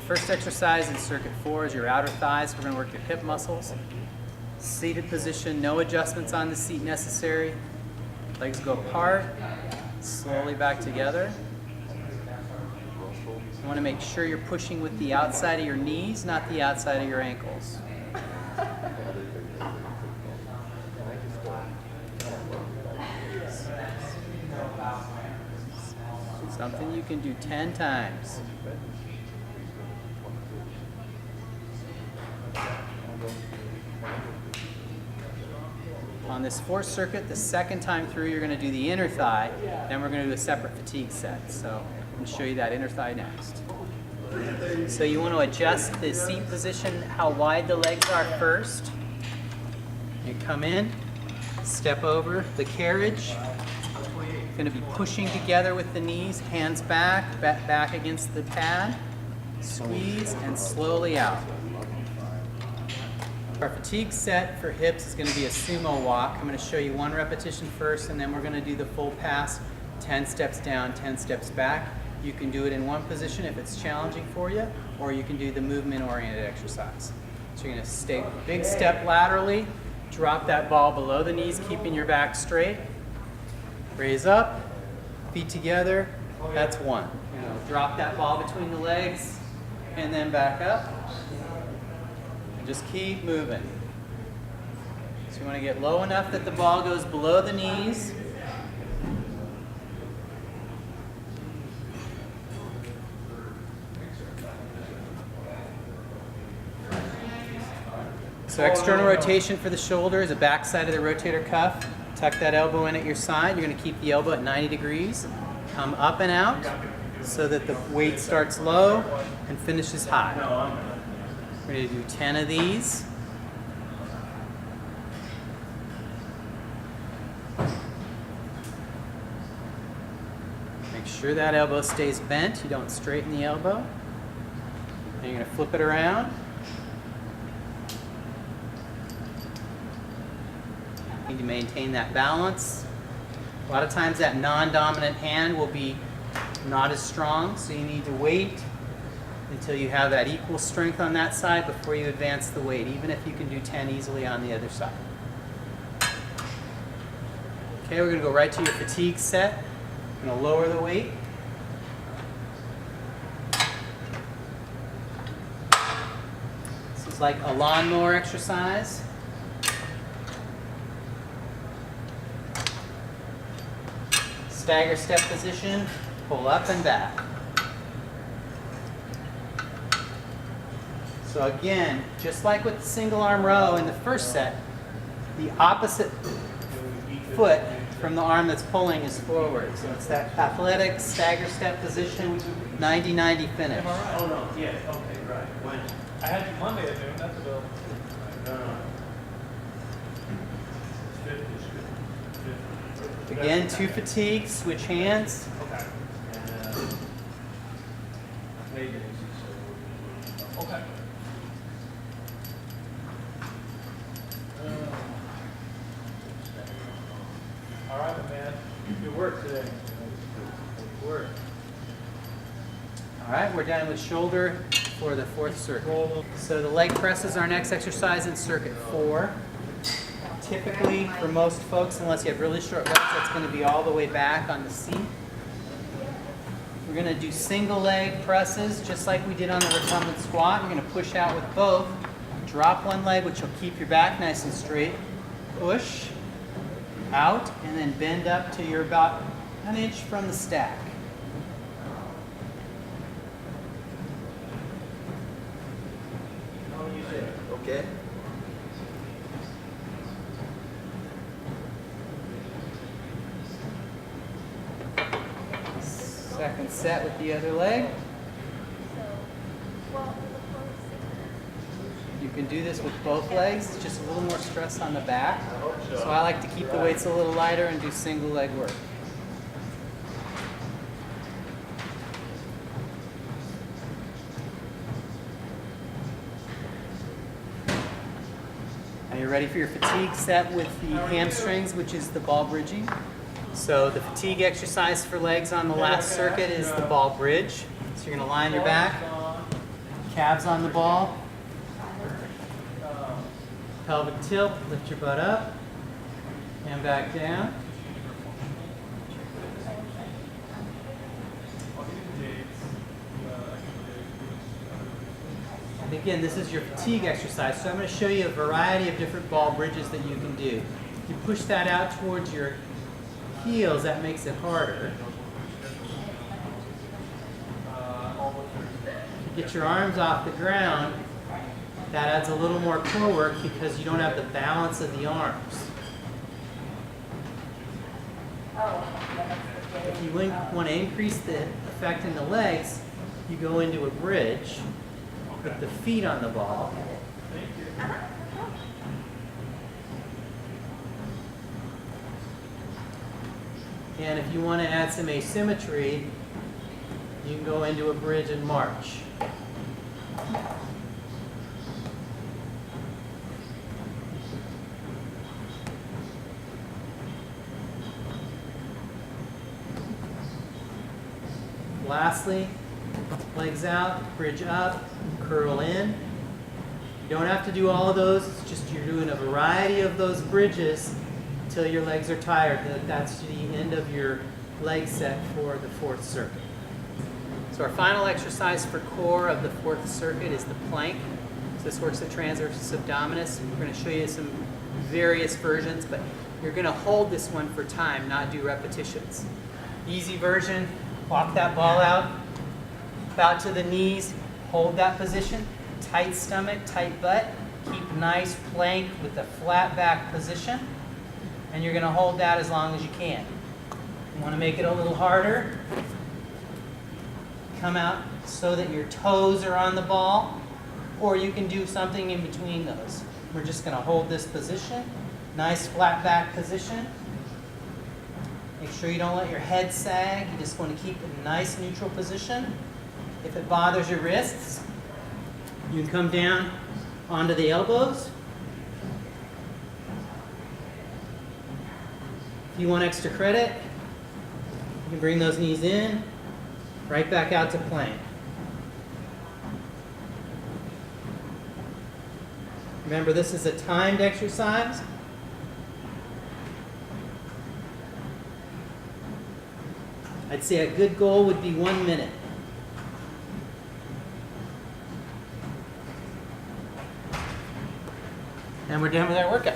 first exercise in circuit 4 is your outer thighs. We're going to work your hip muscles. Seated position, no adjustments on the seat necessary. Legs go apart, slowly back together. You want to make sure you're pushing with the outside of your knees, not the outside of your ankles. Something you can do 10 times. On this fourth circuit, the second time through, you're going to do the inner thigh, then we're going to do a separate fatigue set. So I'm going to show you that inner thigh next. So you want to adjust the seat position, how wide the legs are first. You come in, step over the carriage. You're going to be pushing together with the knees, hands back, back against the pad. Squeeze and slowly out. Our fatigue set for hips is going to be a sumo walk. I'm going to show you one repetition first, and then we're going to do the full pass, 10 steps down, 10 steps back. You can do it in one position if it's challenging for you, or you can do the movement-oriented exercise. So you're going to stay big step laterally, drop that ball below the knees, keeping your back straight. Raise up, feet together, that's one. Drop that ball between the legs, and then back up. Just keep moving. So you want to get low enough that the ball goes below the knees. So external rotation for the shoulder is the back side of the rotator cuff. Tuck that elbow in at your side. You're going to keep the elbow at 90 degrees. Come up and out so that the weight starts low and finishes high. We're going to do 10 of these. Make sure that elbow stays bent. You don't straighten the elbow. And you're going to flip it around. You need to maintain that balance. A lot of times that non-dominant hand will be not as strong, so you need to wait until you have that equal strength on that side before you advance the weight, even if you can do 10 easily on the other side. Okay, we're going to go right to your fatigue set. I'm going to lower the weight. This is like a lawnmower exercise. Stagger step position, pull up and back. So again, just like with the single arm row in the first set, the opposite foot from the arm that's pulling is forward. So it's that athletic stagger step position, 90-90 finish. Oh no, yeah, okay, right. When? I had you Monday at noon, that's available. No. Again, 2 fatigues, switch hands. Okay. Okay. All right, man. Good work today. Good work. All right, we're done with shoulder for the fourth circuit. So the leg press is our next exercise in circuit 4. Typically, for most folks, unless you have really short legs, that's going to be all the way back on the seat. We're going to do single leg presses, just like we did on the recumbent squat. You're going to push out with both. Drop one leg, which will keep your back nice and straight. Push out, and then bend up to you're about an inch from the stack. Okay. Second set with the other leg. You can do this with both legs. It's just a little more stress on the back. So I like to keep the weights a little lighter and do single leg work. Now you're ready for your fatigue set with the hamstrings, which is the ball bridging. So the fatigue exercise for legs on the last circuit is the ball bridge. So you're going to lie on your back, Calves on the ball. Pelvic tilt, lift your butt up and back down. And again, this is your fatigue exercise, so I'm going to show you a variety of different ball bridges that you can do. If you push that out towards your heels, that makes it harder. If you get your arms off the ground, that adds a little more core work because you don't have the balance of the arms. If you want to increase the effect in the legs, you go into a bridge with the feet on the ball. And if you want to add some asymmetry, you can go into a bridge and march. Lastly, legs out, bridge up, curl in. You don't have to do all of those, it's just you're doing a variety of those bridges until your legs are tired. That's the end of your leg set for the fourth circuit. So our final exercise for core of the fourth circuit is the plank. So this works the transversus abdominis. We're going to show you some various versions, but you're going to hold this one for time, not do repetitions. Easy version, walk that ball out, about to the knees, hold that position, tight stomach, tight butt, keep nice plank with the flat back position, and you're going to hold that as long as you can. You want to make it a little harder, come out so that your toes are on the ball, or you can do something in between those. We're just going to hold this position, nice flat back position. Make sure you don't let your head sag. You just want to keep a nice neutral position. If it bothers your wrists, you can come down onto the elbows. If you want extra credit, you can bring those knees in, right back out to plank. Remember, this is a timed exercise. I'd say a good goal would be 1 minute. And we're done with our workout.